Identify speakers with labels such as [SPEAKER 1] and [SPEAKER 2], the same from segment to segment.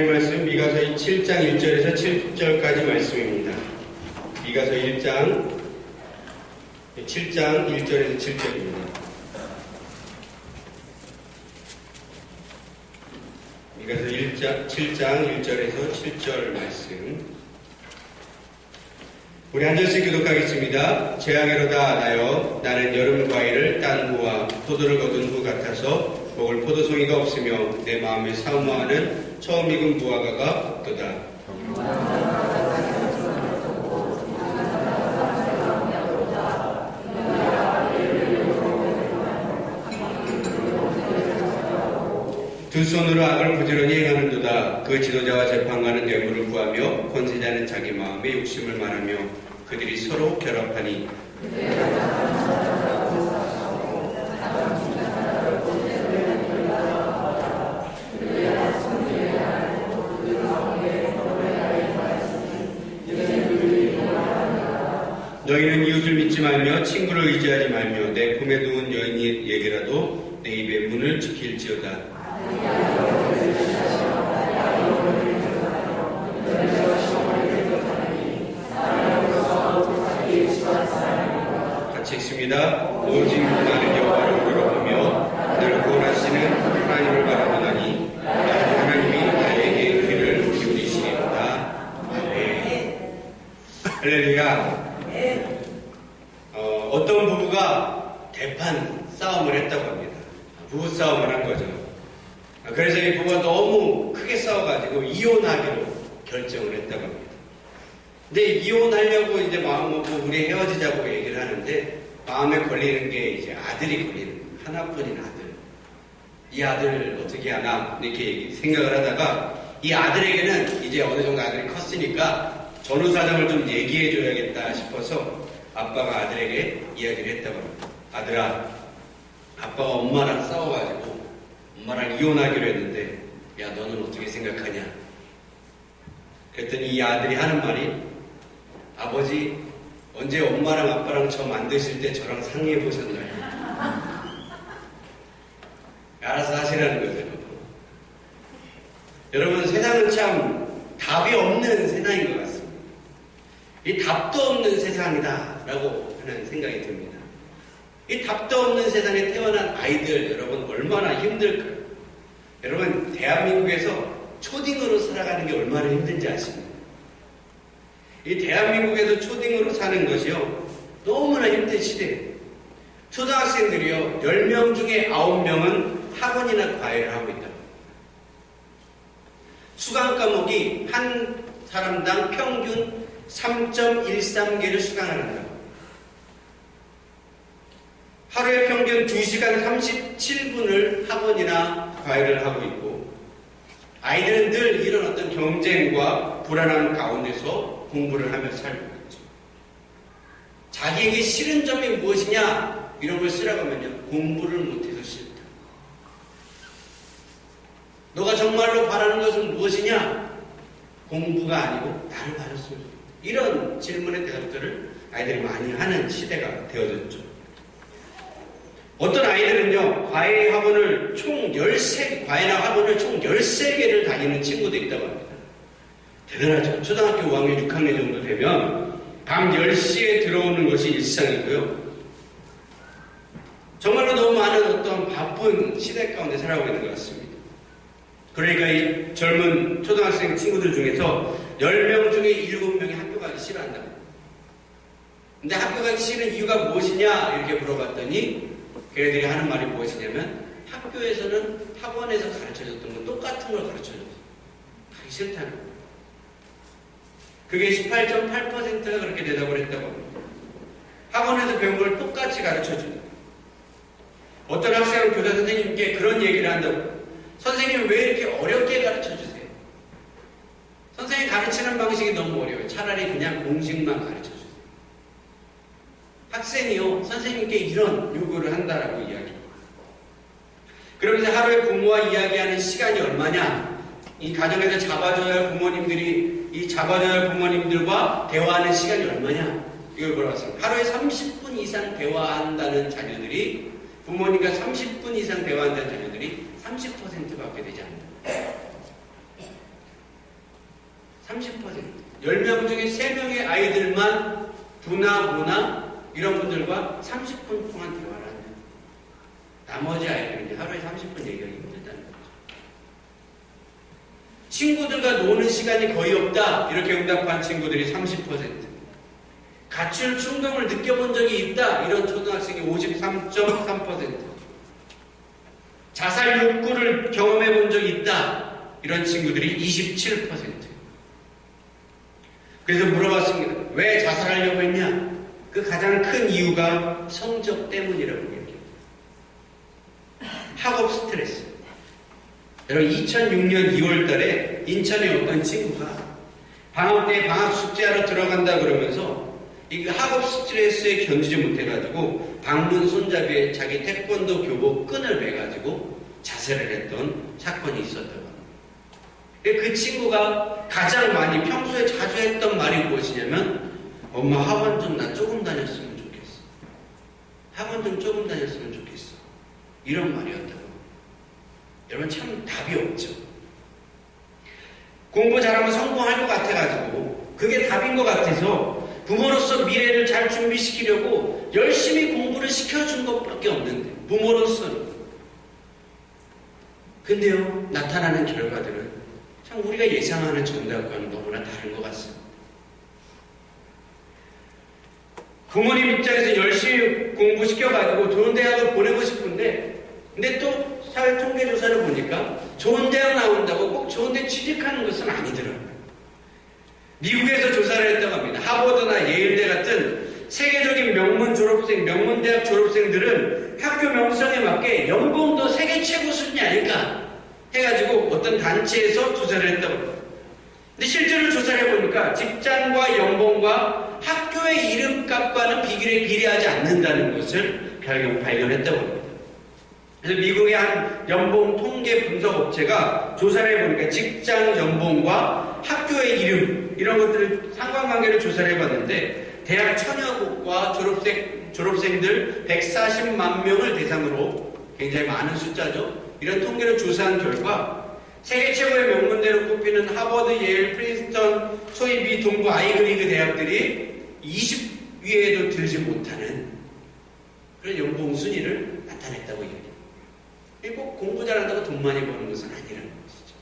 [SPEAKER 1] 말씀 미가서 7장 1절에서 7절까지 말씀입니다. 미가서 7장 1절에서 7절입니다. 미가서 7장 1절에서 7절 말씀. 우리 한 절씩 교독하겠습니다. 재앙이로다 나여 나는 여름 과일을 딴 후와 포도를 거둔 후 같아서 먹을 포도송이가 없으며 내 마음에 사모하는 처음 익은 무화과가 없도다. 두 손으로 악을 부지런히 행하는도다. 그 지도자와 재판관은 뇌물을 구하며 권세자는 자기 마음의 욕심을 말하며 그들이 서로 결합하니 너희는 이웃을 믿지 말며 친구를 의지하지 말며 내 품에 누운 여인에게라도 내 입의 문을 지킬지어다. 같이 읽습니다. 오직 나는 여호와를 물어보며 나를 구원하시는 하나님을 바라보나니 하나님이 나에게 귀를 기울이시리로다. 아멘. 할렐루야. 어떤 부부가 대판 싸움을 했다고 합니다. 부부싸움을 한 거죠. 그래서 이 부부가 너무 크게 싸워가지고 이혼하기로 결정을 했다고 합니다. 근데 이혼하려고 이제 마음 먹고 우리 헤어지자고 얘기를 하는데 마음에 걸리는 게 이제 아들이 걸리는 거예요. 하나뿐인 아들. 이 아들 어떻게 하나 이렇게 생각을 하다가 이 아들에게는 이제 어느 정도 아들이 컸으니까 전후 사정을 좀 얘기해 줘야겠다 싶어서 아빠가 아들에게 이야기를 했다고 합니다. 아들아, 아빠가 엄마랑 싸워가지고 엄마랑 이혼하기로 했는데 야 너는 어떻게 생각하냐? 그랬더니 이 아들이 하는 말이 아버지 언제 엄마랑 아빠랑 저 만드실 때 저랑 상의해 보셨나요? 알아서 하시라는 거죠. 여러분 세상은 참 답이 없는 세상인 것 같습니다. 이 답도 없는 세상이다 라고 하는 생각이 듭니다. 이 답도 없는 세상에 태어난 아이들 여러분 얼마나 힘들까요? 여러분 대한민국에서 초딩으로 살아가는 게 얼마나 힘든지 아십니까? 이 대한민국에서 초딩으로 사는 것이요 너무나 힘든 시대예요. 초등학생들이요 10명 중에 9명은 학원이나 과외를 하고 있다. 수강 과목이 한 사람당 평균 3.13개를 수강을 한다. 하루에 평균 2시간 37분을 학원이나 과외를 하고 있고 아이들은 늘 이런 어떤 경쟁과 불안함 가운데서 공부를 하면서 살고 있죠. 자기에게 싫은 점이 무엇이냐 이런 걸 쓰라고 하면요 공부를 못해서 싫다. 너가 정말로 바라는 것은 무엇이냐? 공부가 아니고 나를 바랐으면 좋겠다. 이런 질문의 대답들을 아이들이 많이 하는 시대가 되어졌죠. 어떤 아이들은요, 과외나 학원을 총 13개를 다니는 친구도 있다고 합니다. 대단하죠. 초등학교 5학년, 6학년 정도 되면 밤 10시에 들어오는 것이 일상이고요. 정말로 너무 많은 어떤 바쁜 시대 가운데 살아가고 있는 것 같습니다. 그러니까 이 젊은 초등학생 친구들 중에서 10명 중에 7명이 학교 가기 싫어한다. 근데 학교 가기 싫은 이유가 무엇이냐 이렇게 물어봤더니 걔네들이 하는 말이 무엇이냐면 학교에서는 학원에서 가르쳐줬던 건 똑같은 걸 가르쳐줬어. 가기 싫다는 거예요. 그게 18.8%가 그렇게 대답을 했다고 합니다. 학원에서 배운 걸 똑같이 가르쳐준다. 어떤 학생은 교사 선생님께 그런 얘기를 한다고. 선생님 왜 이렇게 어렵게 가르쳐주세요? 선생님 가르치는 방식이 너무 어려워요. 차라리 그냥 공식만 가르쳐주세요. 학생이요 선생님께 이런 요구를 한다라고 이야기해요. 그러면서 하루에 부모와 이야기하는 시간이 얼마냐? 이 가정에서 잡아줘야 할 부모님들이 이 잡아줘야 할 부모님들과 대화하는 시간이 얼마냐? 이걸 물어봤습니다. 하루에 30분 이상 대화한다는 자녀들이 부모님과 30분 이상 대화한다는 자녀들이 30%밖에 되지 않는다. 30%. 10명 중에 3명의 아이들만 부나 무나 이런 분들과 30분 동안 대화를 한다. 나머지 아이들은 이제 하루에 30분 얘기하기 힘들다는 거죠. 친구들과 노는 시간이 거의 없다. 이렇게 응답한 친구들이 30%. 가출 충동을 느껴본 적이 있다. 이런 초등학생이 53.3%. 자살 욕구를 경험해 본 적이 있다. 이런 친구들이 27%. 그래서 물어봤습니다. 왜 자살하려고 했냐? 그 가장 큰 이유가 성적 때문이라고 얘기해요. 학업 스트레스. 여러분 2006년 2월 달에 인천의 어떤 친구가 방학 때 방학 숙제하러 들어간다 그러면서 이 학업 스트레스에 견디지 못해가지고 방문 손잡이에 자기 태권도 교복 끈을 매가지고 자살을 했던 사건이 있었다고 합니다. 그 친구가 가장 많이 평소에 자주 했던 말이 무엇이냐면 엄마 학원 좀 나 조금 다녔으면 좋겠어. 학원 좀 조금 다녔으면 좋겠어. 이런 말이었다고. 여러분 참 답이 없죠. 공부 잘하면 성공할 것 같아가지고 그게 답인 것 같아서 부모로서 미래를 잘 준비시키려고 열심히 공부를 시켜준 것밖에 없는데 부모로서는. 근데요 나타나는 결과들은 참 우리가 예상하는 정답과는 너무나 다른 것 같습니다. 부모님 입장에서 열심히 공부시켜가지고 좋은 대학을 보내고 싶은데 근데 또 사회 통계조사를 보니까 좋은 대학 나온다고 꼭 좋은 데 취직하는 것은 아니더라고요. 미국에서 조사를 했다고 합니다. 하버드나 예일대 같은 세계적인 명문대학 졸업생들은 학교 명성에 맞게 연봉도 세계 최고 수준이 아닐까 해가지고 어떤 단체에서 조사를 했다고 합니다. 근데 실제로 조사를 해보니까 직장과 연봉과 학교의 이름값과는 비례하지 않는다는 것을 발견했다고 합니다. 그래서 미국의 한 연봉 통계 분석 업체가 조사를 해보니까 직장 연봉과 학교의 이름 이런 것들을 상관관계를 조사를 해봤는데 대학 천여 곳과 졸업생들 140만 명을 대상으로 굉장히 많은 숫자죠. 이런 통계를 조사한 결과 세계 최고의 명문대로 꼽히는 하버드, 예일, 프린스턴, 소위 미 동부 아이브리그 대학들이 20위에도 들지 못하는 그런 연봉 순위를 나타냈다고 얘기합니다. 꼭 공부 잘한다고 돈 많이 버는 것은 아니라는 것이죠.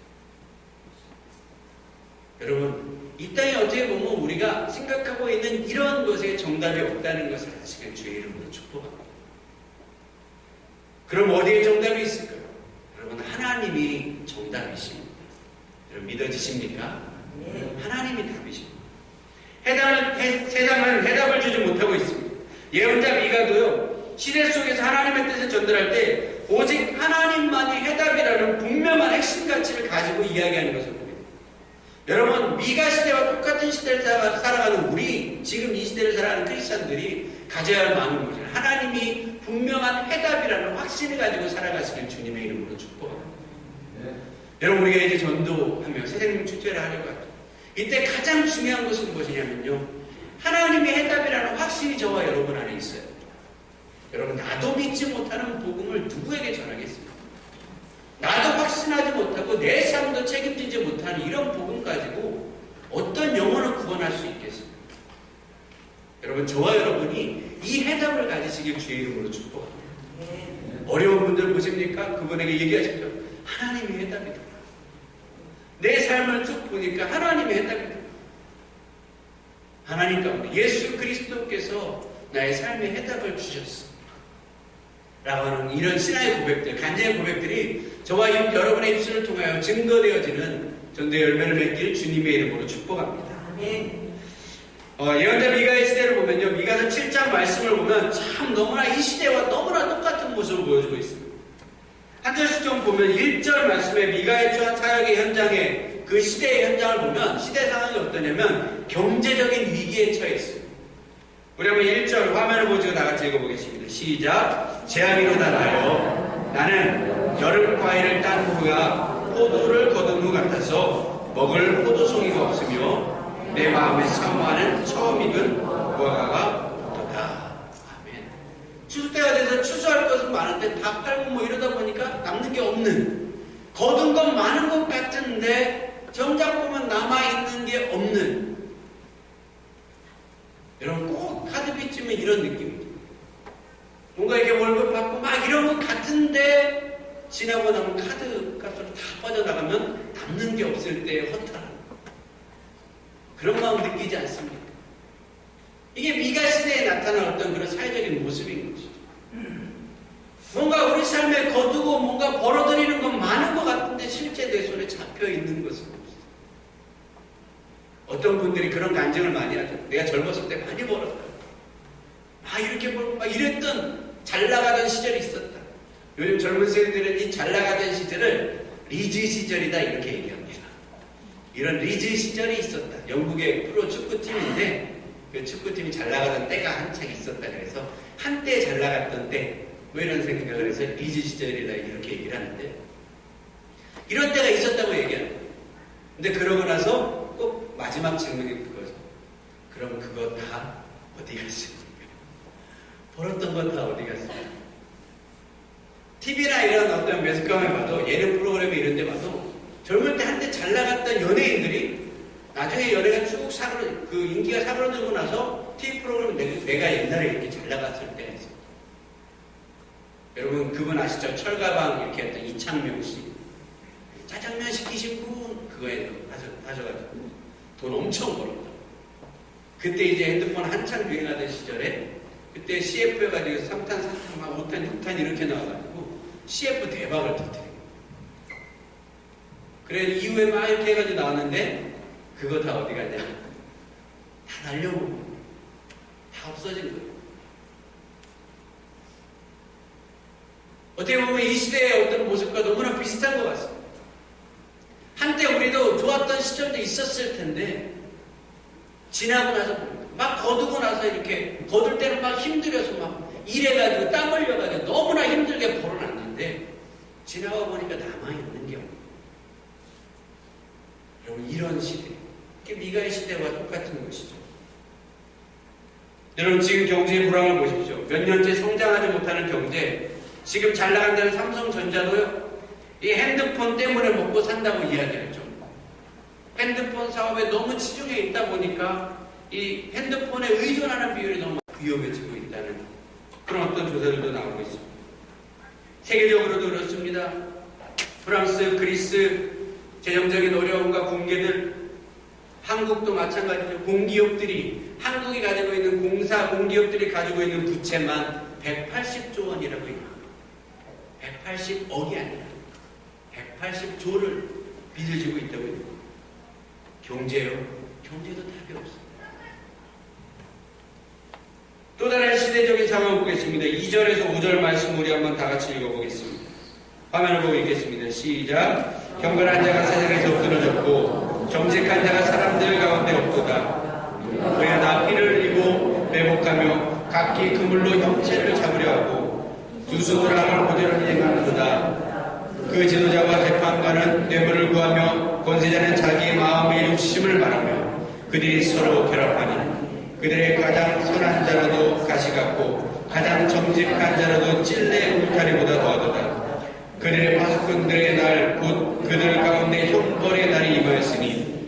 [SPEAKER 1] 여러분, 이 땅에 어떻게 보면 우리가 생각하고 있는 이런 것에 정답이 없다는 것을 아시길 주의 이름으로 축복합니다. 그럼 어디에 정답이 있을까요? 여러분, 하나님이 정답이십니다. 여러분, 믿어지십니까? 네. 하나님이 답이십니다. 세상은 해답을 주지 못하고 있습니다. 예언자 미가도요, 시대 속에서 하나님의 뜻을 전달할 때 오직 하나님만이 해답이라는 분명한 핵심 가치를 가지고 이야기하는 것을 봅니다. 여러분, 미가 시대와 똑같은 시대를 살아가는 우리, 지금 이 시대를 살아가는 크리스찬들이 가져야 할 마음은 뭐죠? 하나님이 분명한 해답이라는 확신을 가지고 살아가시길 주님의 이름으로 축복합니다. 네. 여러분, 우리가 이제 전도하며 새생명 축제를 하려고 하죠. 이때 가장 중요한 것은 무엇이냐면요, 하나님의 해답이라는 확신이 저와 여러분 안에 있어요. 여러분, 나도 믿지 못하는 복음을 누구에게 전하겠습니까? 나도 확신하지 못하고 내 삶도 책임지지 못하는 이런 복음 가지고 어떤 영혼을 구원할 수 있겠습니까? 여러분, 저와 여러분이 이 해답을 가지시길 주의 이름으로 축복합니다. 어려운 분들 보십니까? 그분에게 얘기하십시오. 하나님의 해답이다. 내 삶을 쭉 보니까 하나님의 해답이다. 하나님 가운데 예수 그리스도께서 나의 삶의 해답을 주셨어. 라고 하는 이런 신앙의 고백들, 간증의 고백들이 저와 여러분의 입술을 통하여 증거되어지는 전도의 열매를 맺길 주님의 이름으로 축복합니다. 예언자 미가의 시대를 보면요, 미가서 7장 말씀을 보면 참 너무나 이 시대와 너무나 똑같은 모습을 보여주고 있습니다. 한 절씩 좀 보면 1절 말씀에 미가의 사역의 현장에 그 시대의 현장을 보면 시대 상황이 어떠냐면 경제적인 위기에 처해 있습니다. 우리 한번 1절 화면을 보시고 다 같이 읽어보겠습니다. 시작. 재앙이 일어나요. 나는 여름 과일을 딴 후가 포도를 거둔 후 같아서 먹을 포도송이가 없으며 내 마음에 사모하는 처음 익은 무화과가 없도다. 아멘. 추수 때가 돼서 추수할 것은 많은데 다 팔고 뭐 이러다 보니까 남는 게 없는, 거둔 건 많은 것 같은데 정작 보면 남아있는 게 지나고 나면 카드 값으로 다 빠져나가면 남는 게 없을 때 허탈한 그런 마음 느끼지 않습니까? 이게 미가 시대에 나타난 어떤 그런 사회적인 모습인 것이죠. 뭔가 우리 삶에 거두고 뭔가 벌어들이는 건 많은 것 같은데 실제 내 손에 잡혀 있는 것은 없어요. 어떤 분들이 그런 간증을 많이 하죠. 내가 젊었을 때 많이 벌었다. 이렇게 벌고 막 이랬던 잘 나가던 시절이 있었다. 요즘 젊은 세대들은 이 잘 나가던 시절을 리즈 시절이다 이렇게 얘기합니다. 이런 리즈 시절이 있었다. 영국의 프로 축구팀인데 그 축구팀이 잘 나가던 때가 한창 있었다. 그래서 한때 잘 나갔던 때 뭐 이런 생각을 해서 리즈 시절이다 이렇게 얘기를 하는데 이런 때가 있었다고 얘기하는 거예요. 근데 그러고 나서 꼭 마지막 질문이 그거죠. 그럼 그거 다 어디 갔습니까? 벌었던 건 다 어디 갔습니까? TV나 이런 어떤 매스컴에 봐도 예능 프로그램에 이런 데 봐도 젊을 때 한때 잘 나갔던 연예인들이 나중에 연예가 쭉 그 인기가 사그러들고 나서 TV 프로그램 내가 옛날에 이렇게 잘 나갔을 때가 있어요. 여러분 그분 아시죠? 철가방 이렇게 했던 이창명 씨. 짜장면 시키신 분 그거에 하셔가지고 돈 엄청 벌었다. 그때 이제 핸드폰 한창 유행하던 시절에 그때 CF 해가지고 3탄, 4탄, 5탄, 6탄 이렇게 나와가지고 CF 대박을 터뜨린 거예요. 그래 이후에 막 이렇게 해가지고 나왔는데 그거 다 어디 갔냐? 다 날려버리고 다 없어진 거예요. 어떻게 보면 이 시대의 어떤 모습과 너무나 비슷한 것 같습니다. 한때 우리도 좋았던 시절도 있었을 텐데 지나고 나서 막 거두고 나서 이렇게 거둘 때는 막 힘들어서 막 일해가지고 땀 흘려가지고 너무나 힘들게 벌어놨는데 지나가 보니까 남아있는 게 없는 여러분 이런 시대 이게 미가의 시대와 똑같은 것이죠. 여러분 지금 경제의 불황을 보십시오. 몇 년째 성장하지 못하는 경제 지금 잘 나간다는 삼성전자도요 이 핸드폰 때문에 먹고 산다고 이야기했죠. 핸드폰 사업에 너무 치중해 있다 보니까 이 핸드폰에 의존하는 비율이 너무 위험해지고 있다는 그런 어떤 조사들도 나오고 있습니다. 세계적으로도 그렇습니다. 프랑스, 그리스 재정적인 어려움과 붕괴들 한국도 마찬가지죠. 공기업들이 한국이 가지고 있는 공기업들이 가지고 있는 부채만 180조 원이라고 합니다. 180억이 아니라 180조를 빚을 지고 있다고 합니다. 경제도 답이 없습니다. 또 다른 시대적인 상황을 보겠습니다. 2절에서 5절 말씀 우리 한번 다 같이 읽어보겠습니다. 화면을 보고 읽겠습니다. 시작. 경건한 자가 세상에서 엎드러졌고 정직한 자가 사람들 가운데 없도다. 그야 나 피를 흘리고 매복하며 각기 그물로 형체를 잡으려 하고 두 손으로 함을 보좌를 행하는도다. 그 지도자와 재판관은 뇌물을 구하며 권세자는 자기 마음의 욕심을 말하며 그들이 서로 결합하니 그들의 가장 선한 자라도 가시 같고 가장 정직한 자라도 찔레 울타리보다 더하도다. 그들의 파수꾼들의 날 곧 그들 가운데 형벌의 날이 임하였으니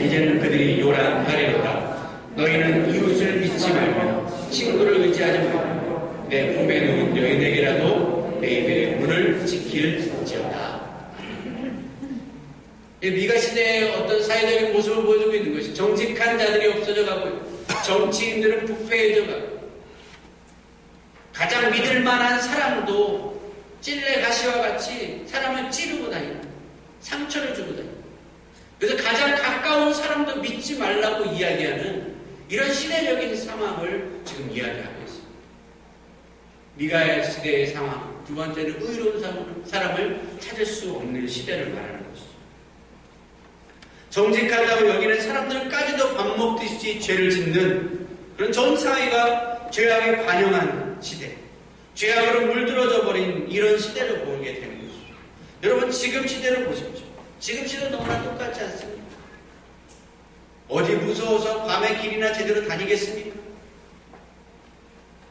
[SPEAKER 1] 이제는 그들이 요란하리로다. 너희는 이웃을 믿지 말며 친구를 의지하지 말며 내 품에 놓은 여인에게라도 내 입의 문을 지킬지어다. 미가 시대의 어떤 사회적인 모습을 보여주고 있는 것이 정직한 자들이 없어져 가고 있고 정치인들은 부패해져 가고 가장 믿을 만한 사람도 찔레 가시와 같이 사람을 찌르고 다니고 상처를 주고 다니고 그래서 가장 가까운 사람도 믿지 말라고 이야기하는 이런 시대적인 상황을 지금 이야기하고 있습니다. 미가의 시대의 상황 두 번째는 의로운 사람을 찾을 수 없는 시대를 말하는 것이죠. 정직하다고 여기는 사람들까지도 밥 먹듯이 죄를 짓는 그런 전 사회가 죄악에 관영한 시대, 죄악으로 물들어져 버린 이런 시대를 보게 되는 것이죠. 여러분 지금 시대를 보십시오. 지금 시대 너무나 똑같지 않습니까? 어디 무서워서 밤에 길이나 제대로 다니겠습니까?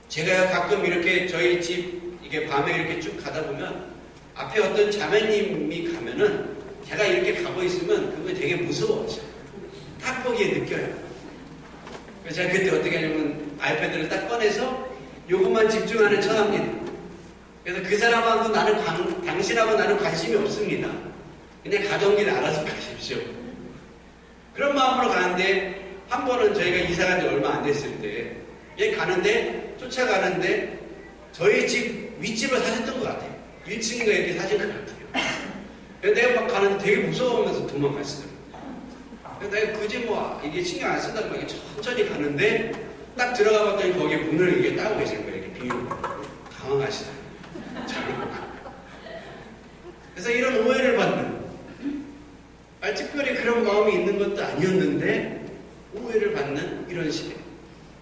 [SPEAKER 1] 제가 가끔 이렇게 저희 집 이게 밤에 이렇게 쭉 가다 보면 앞에 어떤 자매님이 가면은 제가 이렇게 가고 있으면 그거 되게 무서워져. 딱 보기에 느껴요. 그래서 제가 그때 어떻게 하냐면 아이패드를 딱 꺼내서 요것만 집중하는 척합니다. 그래서 그 사람하고 당신하고 나는 관심이 없습니다. 그냥 가던 길 알아서 가십시오. 그런 마음으로 가는데, 한 번은 저희가 이사간 지 얼마 안 됐을 때, 얘 가는데, 쫓아가는데, 저희 집 윗집을 사셨던 것 같아요. 1층인가 이렇게 사신 것 같아요. 그래서 내가 막 가는데 되게 무서워하면서 도망가시더라고요. 그래서 내가 굳이 뭐, 이게 신경 안 쓴다고 막 천천히 가는데, 딱 들어가 봤더니 거기에 문을 이게 따고 계시는 거예요. 이렇게 비밀로. 당황하시더라고요. 그래서 이런 오해를 받는, 특별히 그런 마음이 있는 것도 아니었는데 오해를 받는 이런 시대.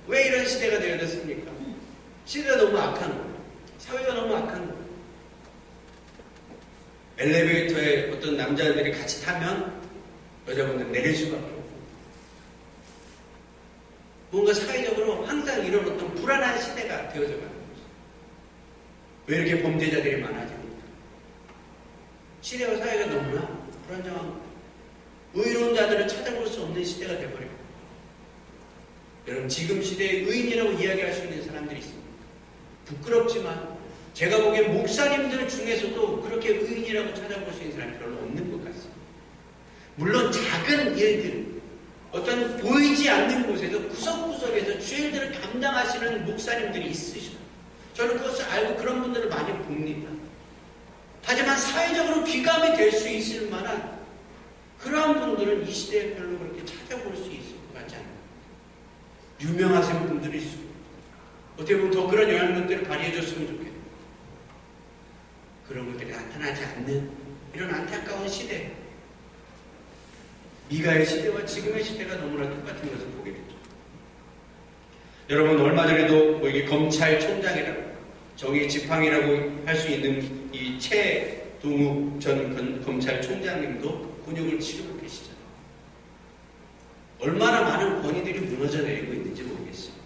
[SPEAKER 1] 왜 이런 시대가 되어졌습니까? 시대가 너무 악한 거예요. 사회가 너무 악한 거예요. 엘리베이터에 어떤 남자들이 같이 타면 여자분들 내릴 수밖에 없고, 뭔가 사회적으로 항상 이런 어떤 불안한 시대가 되어져 가는 거죠. 왜 이렇게 범죄자들이 많아집니까? 시대와 사회가 너무나 불안정한 거예요. 의로운 자들을 찾아볼 수 없는 시대가 되어버리고, 여러분 지금 시대에 의인이라고 이야기할 수 있는 사람들이 있습니다. 부끄럽지만 제가 보기엔 목사님들 중에서도 그렇게 의인이라고 찾아볼 수 있는 사람이 별로 없는 것 같습니다. 물론 작은 일들, 어떤 보이지 않는 곳에서 구석구석에서 죄들을 감당하시는 목사님들이 있으셔요. 저는 그것을 알고 그런 분들을 많이 봅니다. 하지만 사회적으로 귀감이 될 수 있을 만한 그러한 분들은 이 시대에 별로 그렇게 찾아볼 수 있을 것 같지 않아요. 유명하신 분들이 있고, 어떻게 보면 더 그런 영향력들을 발휘해줬으면 좋겠어요. 그런 것들이 나타나지 않는 이런 안타까운 시대. 미가의 시대와 지금의 시대가 너무나 똑같은 것을 보게 되죠. 여러분 얼마 전에도 뭐 이게 검찰총장이라고, 정의 지팡이라고 할 수 있는 이 최동욱 전 검찰총장님도 곤욕을 치르고 계시잖아요. 얼마나 많은 권위들이 무너져 내리고 있는지 모르겠습니다.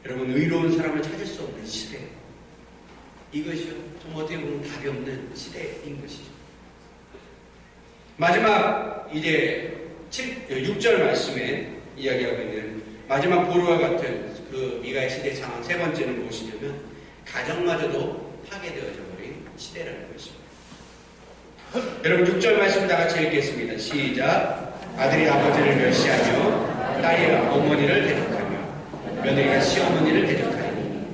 [SPEAKER 1] 여러분 의로운 사람을 찾을 수 없는 시대, 이것이요 정말 어떻게 보면 답이 없는 시대인 것이죠. 마지막 이제 6절 말씀에 이야기하고 있는 마지막 보루와 같은 그 미가의 시대 상황 세 번째는 무엇이냐면 가정마저도 파괴되어져 버린 시대라는 것입니다. 여러분 6절 말씀 다 같이 읽겠습니다. 시작. 아들이 아버지를 멸시하며 딸이 어머니를 대적하며 며느리가 시어머니를 대적하니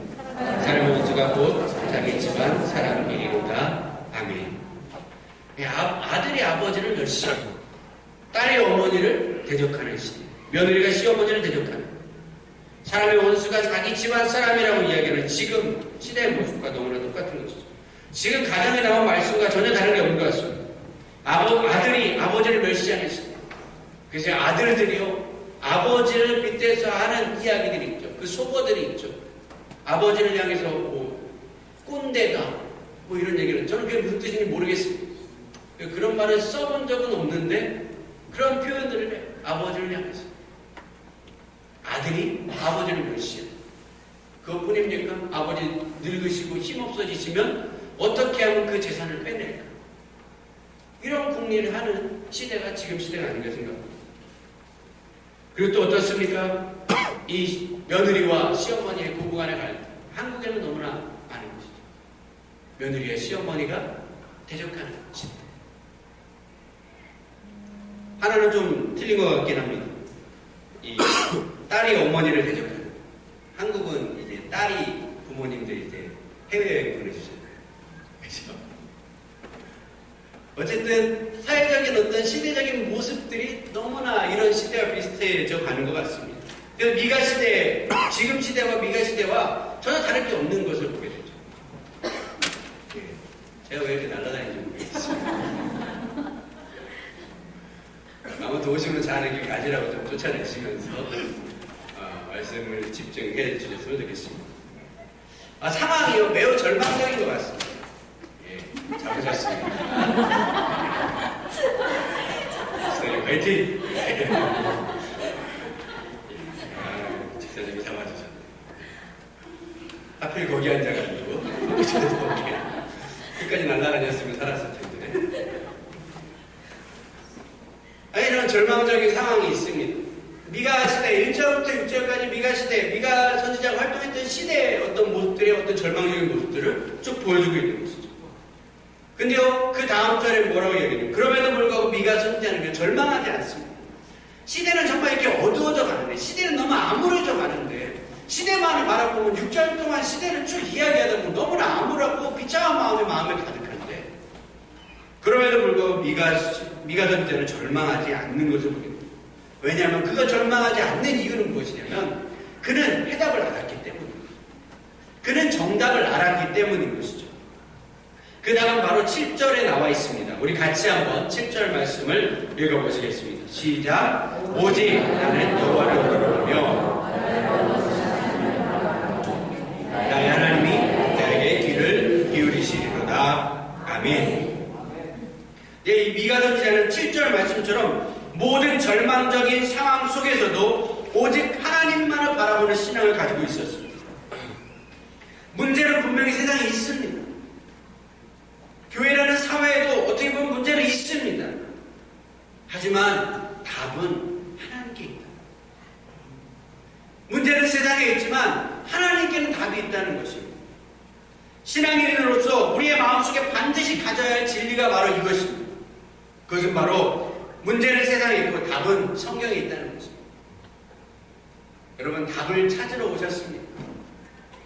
[SPEAKER 1] 사람의 원수가 곧 자기 집안 사람이리로다. 아멘. 아들이 아버지를 멸시하고 딸이 어머니를 대적하는 시대, 며느리가 시어머니를 대적하는, 사람의 원수가 자기 집안 사람이라고 이야기하는 지금 시대의 모습과 너무나 똑같은 것이죠. 지금 가정에 나온 말씀과 전혀 다른 게 없는 것 같습니다. 아들이 아버지를 멸시하는 시대. 그래서 아들들이요 아버지를 빗대서 하는 이야기들이 있죠. 그 속어들이 있죠. 아버지를 향해서 뭐 꼰대다 뭐 이런 얘기를, 저는 그게 무슨 뜻인지 모르겠습니다. 그런 말을 써본 적은 없는데 그런 표현들을 해요. 아버지를 향해서. 아들이 아버지를 멸시해요. 그것뿐입니까? 아버지 늙으시고 힘없어지시면 어떻게 하면 그 재산을 빼낼까? 이런 궁리를 하는 시대가 지금 시대가 아닌가 생각합니다. 그리고 또 어떻습니까? 이 며느리와 시어머니의 고부간의 갈등, 한국에는 너무나 많은 것이죠. 며느리와 시어머니가 대적하는 시대. 하나는 좀 틀린 것 같긴 합니다. 이 딸이 어머니를 대적하는. 한국은 이제 딸이 부모님들 이제 해외여행 보내주잖아요. 그렇죠? 어쨌든 사회적인 어떤 시대적인 모습들이 너무나 이런 시대와 비슷해져 가는 것 같습니다. 그래서 미가 시대, 지금 시대와 미가 시대와 전혀 다를 게 없는 것을 보게 되죠. 예, 제가 왜 이렇게 날아다니는지 모르겠어요. 아무튼 오시면 자는 길 가지라고 좀 쫓아내시면서 말씀을 집중해 주셨으면 좋겠습니다. 상황이요 매우 절망적인 것 같습니다. 예, 잡으셨습니다. 집사님 화이팅! 집사님이 잡아주셨네. 하필 거기 앉아가지고 끝까지 날아다녔으면 살았을 텐데. 이런 절망적인 상황이 있습니다. 미가 시대 1절부터 6절까지 미가 시대, 미가 선지자가 활동했던 시대의 어떤 모습들의 어떤 절망적인 모습들을 쭉 보여주고 있는 것이죠. 근데요, 그 다음 절에 뭐라고 얘기해요? 그럼에도 불구하고 미가 선지자는 절망하지 않습니다. 시대는 정말 이렇게 어두워져 가는데, 시대는 너무 암울해져 가는데, 시대만을 바라보면 6절 동안 시대를 쭉 이야기하다 보면 너무나 암울하고 비참한 마음에 가득한데, 그럼에도 불구하고 미가 선지자는 절망하지 않는 것을 보게 됩니다. 왜냐하면 그가 절망하지 않는 이유는 무엇이냐면 그는 해답을 알았기 때문입니다. 그는 정답을 알았기 때문인 것이죠. 그 답은 바로 7절에 나와 있습니다. 우리 같이 한번 7절 말씀을 읽어보시겠습니다. 시작. 오직 나는 여호와를 부르며 나의 하나님이 나에게 귀를 기울이시리로다. 아멘. 이 미가 선지자는 7절 말씀처럼 모든 절망적인 상황 속에서도 오직 하나님만을 바라보는 신앙을 가지고 있었습니다. 문제는 분명히 세상에 있습니다. 교회라는 사회에도 어떻게 보면 문제는 있습니다. 하지만 답은 하나님께 있다. 문제는 세상에 있지만 하나님께는 답이 있다는 것입니다. 신앙인으로서 우리의 마음속에 반드시 가져야 할 진리가 바로 이것입니다. 그것은 바로 문제는 세상에 있고 답은 성경에 있다는 것입니다. 여러분, 답을 찾으러 오셨습니까?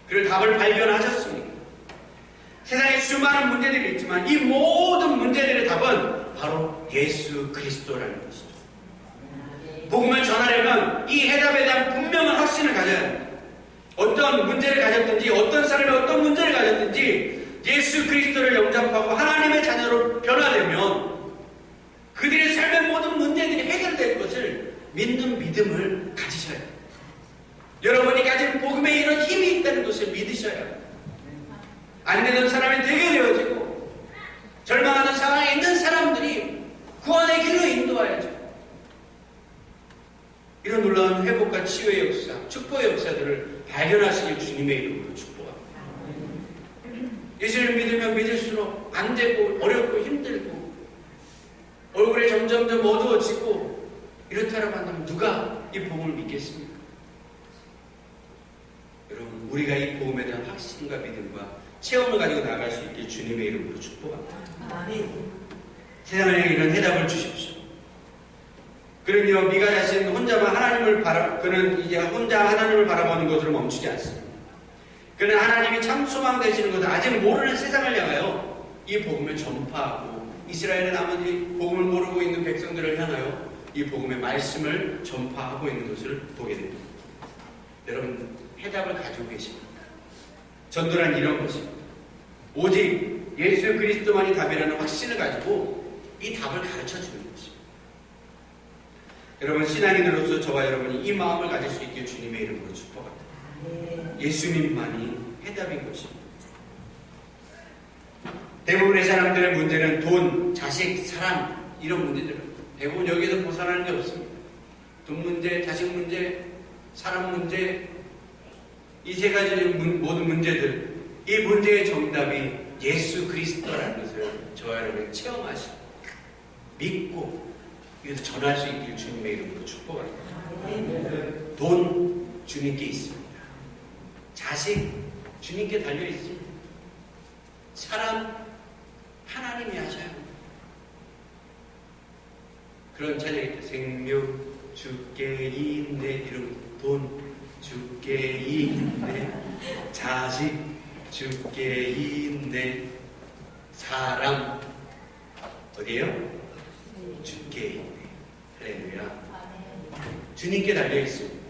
[SPEAKER 1] 그리고 답을 발견하셨습니까? 세상에 수많은 문제들이 있지만 이 모든 문제들의 답은 바로 예수 그리스도라는 것이죠. 복음을 전하려면 이 해답에 대한 분명한 확신을 가져야 합니다. 어떤 문제를 가졌든지 어떤 사람이 어떤 문제를 가졌든지 예수 그리스도를 영접하고 하나님의 자녀로 변화되면 그들의 삶의 모든 문제들이 해결될 것을 믿는 믿음을 가지셔야 합니다. 여러분이 가진 복음에 이런 힘이 있다는 것을 믿으셔야 합니다. 안 되는 사람이 되게 되어지고 절망하는 상황에 있는 사람들이 구원의 길로 인도하여져. 이런 놀라운 회복과 치유의 역사, 축복의 역사들을 발견하시길 주님의 이름으로 축복합니다. 예수를 믿으면 믿을수록 안 되고 어렵고 힘들고 얼굴에 점점점 어두워지고 이렇다라고 한다면 누가 이 복음을 믿겠습니까? 여러분, 우리가 이 복음에 대한 확신과 믿음과 체험을 가지고 나아갈 수 있길 주님의 이름으로 축복합니다. 세상에 이런 해답을 주십시오. 그러며 미가 자신 혼자만 그는 이제 혼자 하나님을 바라보는 것으로 멈추지 않습니다. 그는 하나님이 참 소망 되시는 것을 아직 모르는 세상을 향하여 이 복음을 전파하고 이스라엘에 남은 이 복음을 모르고 있는 백성들을 향하여 이 복음의 말씀을 전파하고 있는 것을 보게 됩니다. 여러분, 해답을 가지고 계십니까? 전도란 이런 것입니다. 오직 예수 그리스도만이 답이라는 확신을 가지고 이 답을 가르쳐 주는 것입니다. 여러분, 신앙인으로서 저와 여러분이 이 마음을 가질 수 있길 주님의 이름으로 축복합니다. 예수님만이 해답인 것입니다. 대부분의 사람들의 문제는 돈, 자식, 사람 이런 문제들은 대부분 여기에서 벗어나는 게 없습니다. 돈 문제, 자식 문제, 사람 문제, 이 세 가지 모든 문제들, 이 문제의 정답이 예수 그리스도라는 것을 저와 여러분이 체험하시고 믿고 이것을 전할 수 있길 주님의 이름으로 축복합니다. 돈 주님께 있습니다. 자식 주님께 달려 있습니다. 사람 하나님이 하셔야 합니다. 그런 찬양이 있다. 생명 주께 있네. 이런 돈 주께 있네. 자식 주께 있네. 사람 어디에요? 주께 있네. 할렐루야. 주님께 달려 있습니다.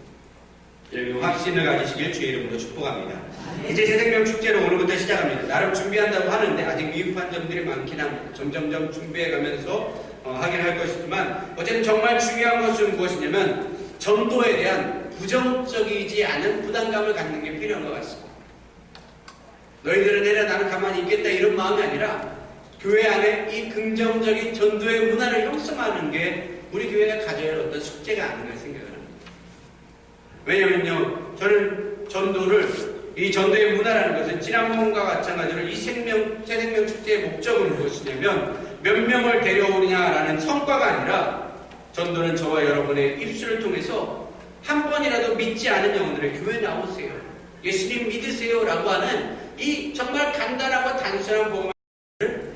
[SPEAKER 1] 여러분, 확신을 가지시길 주의 이름으로 축복합니다. 이제 새생명 축제를 오늘부터 시작합니다. 나름 준비한다고 하는데 아직 미흡한 점들이 많긴 합니다. 점점점 준비해가면서 하긴 할 것이지만 어쨌든 정말 중요한 것은 무엇이냐면 전도에 대한 부정적이지 않은 부담감을 갖는 게 필요한 것 같습니다. 너희들은 해라 나는 가만히 있겠다 이런 마음이 아니라 교회 안에 이 긍정적인 전도의 문화를 형성하는 게 우리 교회가 가져야 할 어떤 숙제가 아닌가 생각을 합니다. 왜냐면요, 저는 이 전도의 문화라는 것은 지난번과 마찬가지로 이 새생명 축제의 목적은 무엇이냐면 몇 명을 데려오느냐라는 성과가 아니라 전도는 저와 여러분의 입술을 통해서 한 번이라도 믿지 않은 영혼들의 교회 나오세요, 예수님 믿으세요 라고 하는 이 정말 간단하고 단순한 복음을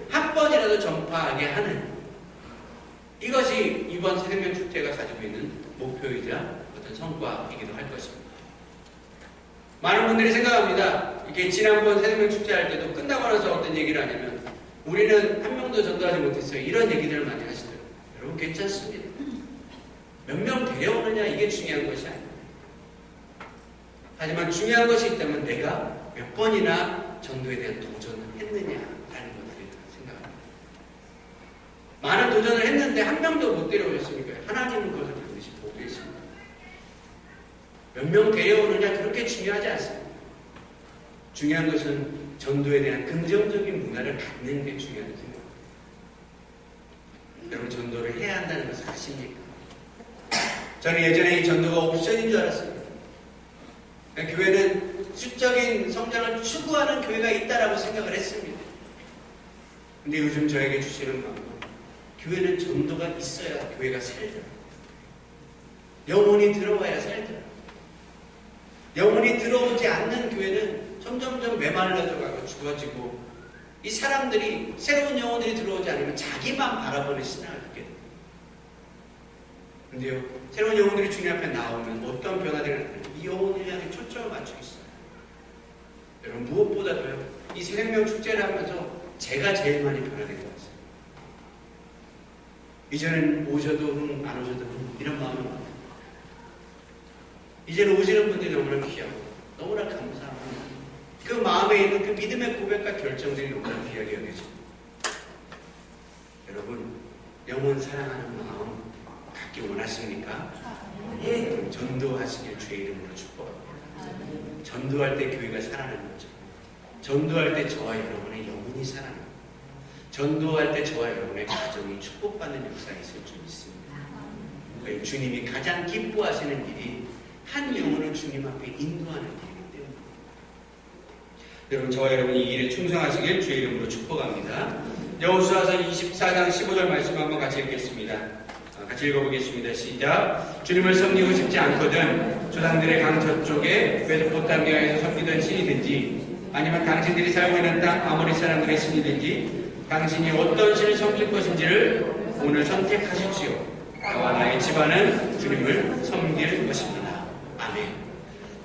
[SPEAKER 1] 한 번이라도 전파하게 하는, 이것이 이번 새생명 축제가 가지고 있는 목표이자 어떤 성과이기도 할 것입니다. 많은 분들이 생각합니다. 이게 지난번 새생명 축제 할 때도 끝나고 나서 어떤 얘기를 하냐면, 우리는 한 명도 전도하지 못했어요, 이런 얘기들을 많이 하시더라고요. 여러분, 괜찮습니다. 몇 명 데려오느냐, 이게 중요한 것이 아닙니다. 하지만 중요한 것이 있다면 내가 몇 번이나 전도에 대한 도전을 했느냐라는 것들을 생각합니다. 많은 도전을 했는데 한 명도 못 데려오셨으니까 하나님은 그것을 반드시 보고 계십니다. 몇 명 데려오느냐 그렇게 중요하지 않습니다. 중요한 것은 전도에 대한 긍정적인 문화를 갖는 게 중요하다고 생각합니다. 여러분, 전도를 해야 한다는 것을 아십니까? 저는 예전에 이 전도가 옵션인 줄 알았습니다. 교회는 수적인 성장을 추구하는 교회가 있다라고 생각을 했습니다. 근데 요즘 저에게 주시는 마음은, 교회는 전도가 있어야 교회가 살더라. 영혼이 들어와야 살더라. 영혼이 들어오지 않는 교회는 점점점 메말라져가고 죽어지고, 이 사람들이, 새로운 영혼들이 들어오지 않으면 자기만 바라보는 신앙을 갖게 됩니다. 근데요, 새로운 영혼들이 주님 앞에 나오면 어떤 변화들이 나타나요? 이 영혼을 향해 초점을 맞추겠어요. 여러분, 무엇보다도요, 이 새생명 축제를 하면서 제가 제일 많이 변화된 것 같습니다. 이제는 오셔도 안 오셔도 이런 마음이 많아요. 이제는 오시는 분들이 너무나 귀하고 너무나 감사하고, 그 마음에 있는 그 믿음의 고백과 결정들이 너무나 귀하게 여겨집니다. 여러분, 영혼 사랑하는 마음 갖기 원하십니까? 예, 전도하시길 주의 이름으로 축복합니다. 전도할 때 교회가 살아나는 거죠. 전도할 때 저와 여러분의 영혼이 살아나는 거죠. 전도할 때 저와 여러분의 가정이 축복받는 역사가 있을 줄 믿습니다. 주님이 가장 기뻐하시는 일이 한 영혼을 주님 앞에 인도하는 일이기 때문에, 여러분, 저와 여러분이 이 일에 충성하시길 주의 이름으로 축복합니다. 여호수아서 24장 15절 말씀 한번 같이 읽겠습니다. 같이 읽어보겠습니다. 시작. 주님을 섬기고 싶지 않거든 조상들의 강 저쪽에 메소포타미아에서 섬기던 신이든지, 아니면 당신들이 살고 있는 땅 아모리 사람들의 신이든지, 당신이 어떤 신을 섬길 것인지를 오늘 선택하십시오. 나와 나의 집안은 주님을 섬길 것입니다. 아멘.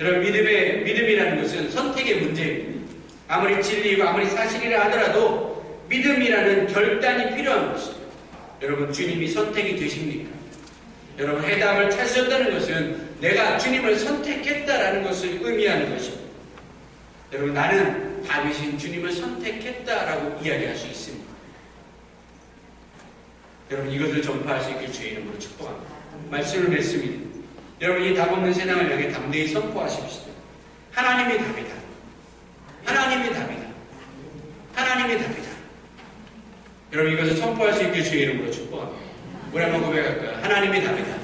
[SPEAKER 1] 여러분, 믿음이라는 것은 선택의 문제입니다. 아무리 진리이고 아무리 사실이라 하더라도 믿음이라는 결단이 필요한 것입니다. 여러분, 주님이 선택이 되십니까? 여러분, 해답을 찾으셨다는 것은 내가 주님을 선택했다라는 것을 의미하는 것입니다. 여러분, 나는 다윗인 주님을 선택했다라고 이야기할 수 있습니다. 여러분, 이것을 전파할 수 있길 주의 이름으로 축복합니다. 말씀을 맺습니다. 여러분, 이 답없는 세상을 향해 담대히 선포하십시오. 하나님이 답이다. 하나님이 답이다. 하나님이 답이다. 여러분, 이것을 선포할 수 있길 주의 이름으로 축복합니다. 우리 한번 고백할까요? 하나님이 답이다.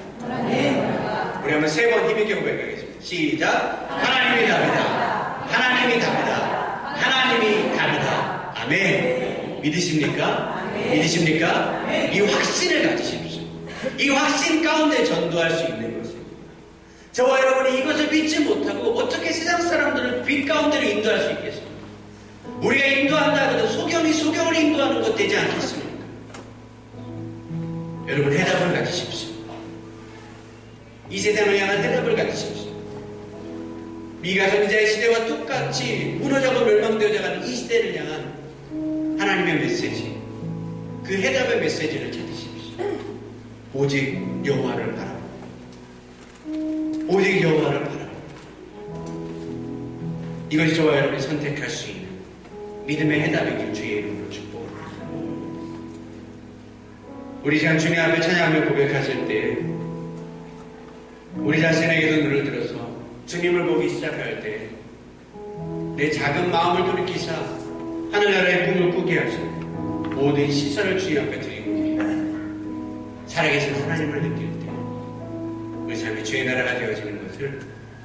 [SPEAKER 1] 우리 한번 3번 힘있게 고백하겠습니다. 시작. 하나님이 답이다. 하나님이 답이다. 하나님이 답이다. 아멘. 믿으십니까? 믿으십니까? 이 확신을 가지십시오. 이 확신 가운데 전도할 수 있는 것입니다. 저와 여러분이 이것을 믿지 못하고 어떻게 세상 사람들을 빛 가운데로 인도할 수 있겠습니까? 우리가 인도한다 해도 소경을 인도하는 것 되지 않겠습니까? 여러분, 해답을 가지십시오. 이 세상을 향한 해답을 가지십시오. 미가 선지자의 시대와 똑같이 무너져고 멸망되어져가는 이 시대를 향한 하나님의 메시지, 그 해답의 메시지를 찾으십시오. 오직 여호와를 바라보고, 오직 여호와를 바라보고, 이것이 저와 여러분이 선택할 수 있는 믿음의 해답이길 주의 이름으로 축복합니다. 우리 시간 주님 앞에 찬양하며 고백하실 때, 우리 자신에게도 눈을 들어서 주님을 보기 시작할 때 내 작은 마음을 돌이키사 하늘나라의 꿈을 꾸게 하시고 모든 시선을 주님 앞에 드리고 살아계신 하나님을 느낄 때 우리 삶의 주의 나라가 되어지는 것을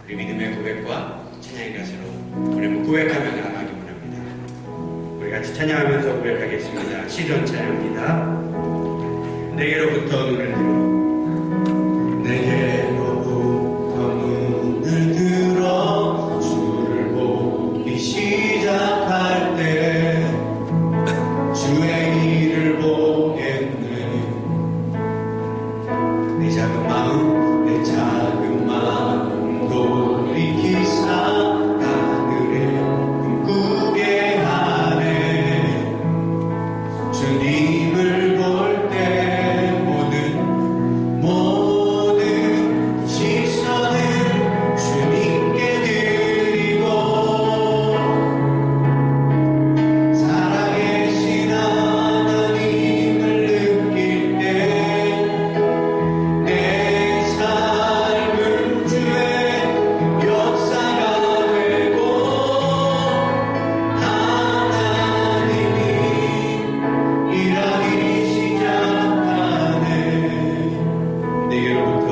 [SPEAKER 1] 우리 믿음의 고백과 찬양의 가사로 우리 한번 고백하며 나아가기 원합니다. 우리 같이 찬양하면서 고백하겠습니다. 시전 찬양입니다. 내게로부터 눈을 들어 작은 마음 내 작은 마음 돌이키사 하늘에 꿈꾸게 하네. 주님을 볼 때 모든 시선을 주님께 드리고 살아계신 하나님을 느낄 때 내 삶은 주의 역사가 되고 하나님이 일하기 시작하네. 내게로부터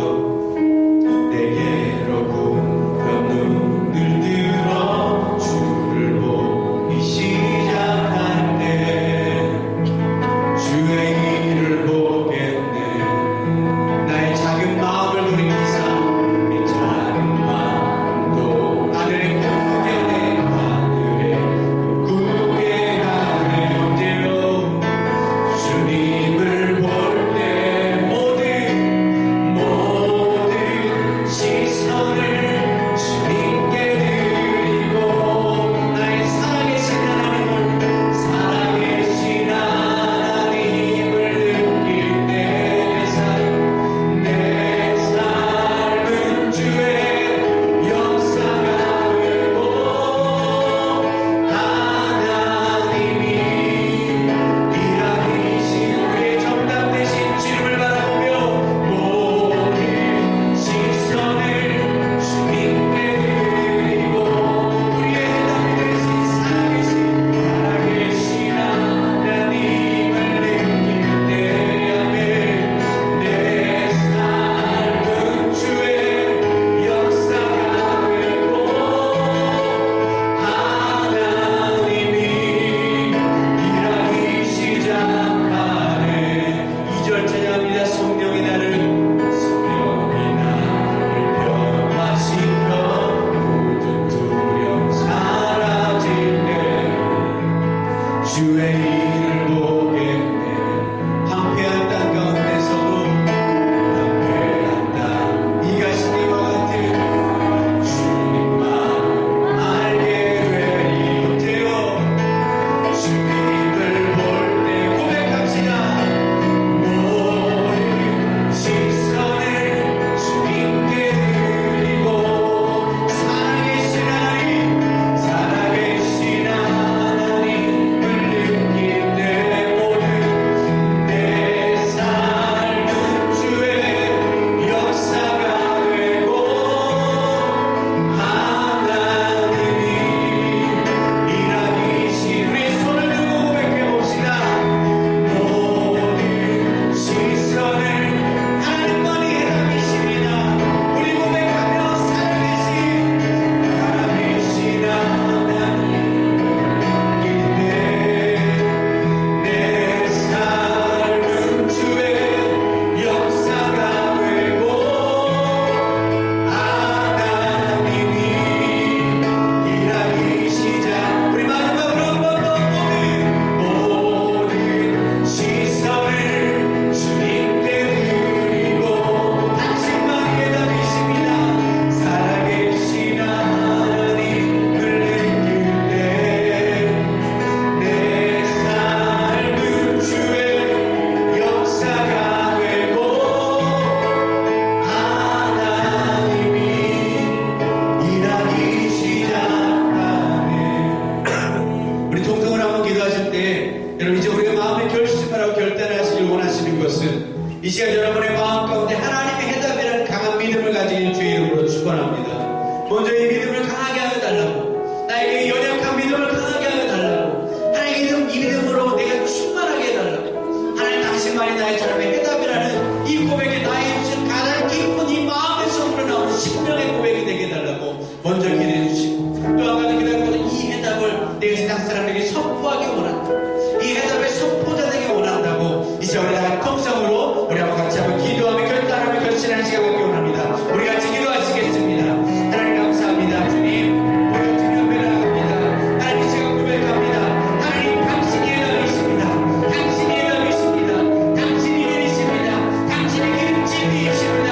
[SPEAKER 1] 눈을 들어 주를 보기 시작할 때 주의 일을 보겠네. 나의 작은 마음을 돌이키사 내 작은 마음도 하늘에 꿈꾸게 내 하늘에 꿈꾸게 하네. 언제요? 주님을 볼 때 모든 시선을 주님께 드리고 나의 살아계신 하나님을 느낄 때 내 삶은 주의 역사가 되고 하나님이 일하기 우리의 정답 대신 주님을 바라보며 모든 시선을 주님께 드리고 우리의 해답이 되신 살아계신 하나님을 느낄 때 아멘. 내 삶은 주의 역사가 되고 하나님이 일하기 시작하네. 2절 찬양합니다. 성령이 나를 변화시켜 모든 두려움 사라질 때 주의 일을 보겠네. 황폐한 땅 가운데서도 황폐한 땅 이 가시니와 같은 주님만 알게 되리. 언제요? 주님을 볼 때 고백합시다. 모든 시선을 주님께 드리고 살아계신 하나님을 느낄 때 모든 내 삶은 주의 역사가 되고 하나님이 일하기 우리 손을 들고 고백해 봅시다. 모든 시선을 하나님만이 해답이십니다. 우리 고백하며 살아계신 하나님 내 삶은 주의 역사가 되고 하나님이 일하기 시작. 우리 마지막으로 한 번 더 모든 시선을 주님께 드리고 당신만이 해답이십니다. 살아계신 하나님을 느낄 때 내 삶은 주의 역사가 되고 하나님이 일하기 시작하네. 우리 동성을 한번 기도하실 때 여러분 이제 우리가 마음의 결심하라고 결단하시길 원하시는 것은 이 시간 여러분의 마음 가운데 하나님의 해답이라는 강한 믿음을 가진 주의 이름으로 축원합니다. 먼저 이 믿음을 강하게 하여 달라고, 나에게 연약한 믿음을 강하게 하여 달라고, 하나님 이 믿음으로 내가 충만하게 해달라고, 하나님 당신만이 나의 삶의 해답이라는 이 고백에 나의 주신 가장 깊은 이 마음에서 우러나오는 심령의 고백이 되게 해달라고 먼저 기도해 주시고, 또 한 가지 기도할 것은 이 해답을 내 세상 사람에게 선포하기 원한다. 이 해답의 선포자 되기 원한다고 이제 우리 다 통성으로 우리 한번 같이 한번 기도하며 결단하며 결심하는 시간 갖기 원합니다. 우리 같이 기도하시겠습니다. 하나님 감사합니다. 주님 오늘 주님 앞에 나갑니다. 하나님 제가 고백합니다. 하나님 당신이 해답이십니다. 당신이 해답이십니다. 당신이 일이십니다. 당신이 진리이십니다.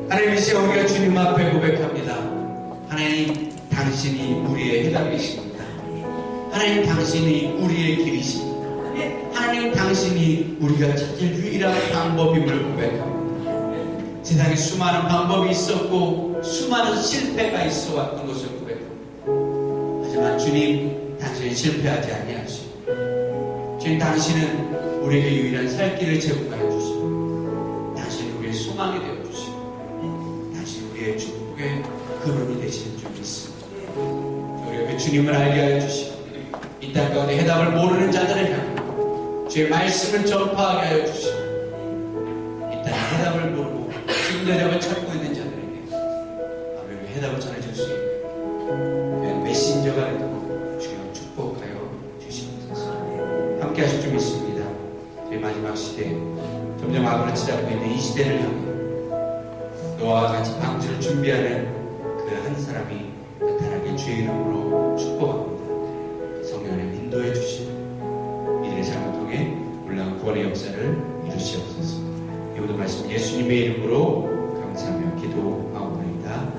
[SPEAKER 2] 하나님, 이 시간 우리가 주님 앞에 고백합니다. 하나님, 당신이 우리의 해답이십니다. 하나님, 당신이 우리의 길이십니다. 하나님, 당신이 우리가 찾을 유일한 방법임을 고백합니다. 세상에 수많은 방법이 있었고 수많은 실패가 있어 왔던 것을 고백합니다. 하지만 주님, 당신은 실패하지 아니하시고, 주님, 당신은 우리에게 유일한 살 길을 제공하여 주시고, 당신은 우리의 소망이 되어 주시고, 당신은 우리의 축복의 근원이 되시는 줄 믿습니다. 우리가 그 주님을 알게 하여 주시고, 이 땅 가운데 해답을 모르는 자들을 향해 주의 말씀을 전파하게 하여 주시고, 이 땅에 해답을 모르고 지금 대답을 찾고 있는 자들에게 아버지 해답을 전해줄 수 있는 메신저가 되도록 주여 축복하여 주시옵소서. 함께 하실 줄 믿습니다. 저희 마지막 시대, 점점 악으로 치닫고 있는 이 시대를 향해 너와 같이 방주를 준비하는 그 한 사람이 나타나게 주의 이름으로 축복합니다. 성령 안에 인도해 주시고 이들의 삶을 통해 놀라운 구원의 역사를 이루시옵소서. 이 모든 말씀 예수님의 이름으로 감사하며 기도하옵나이다.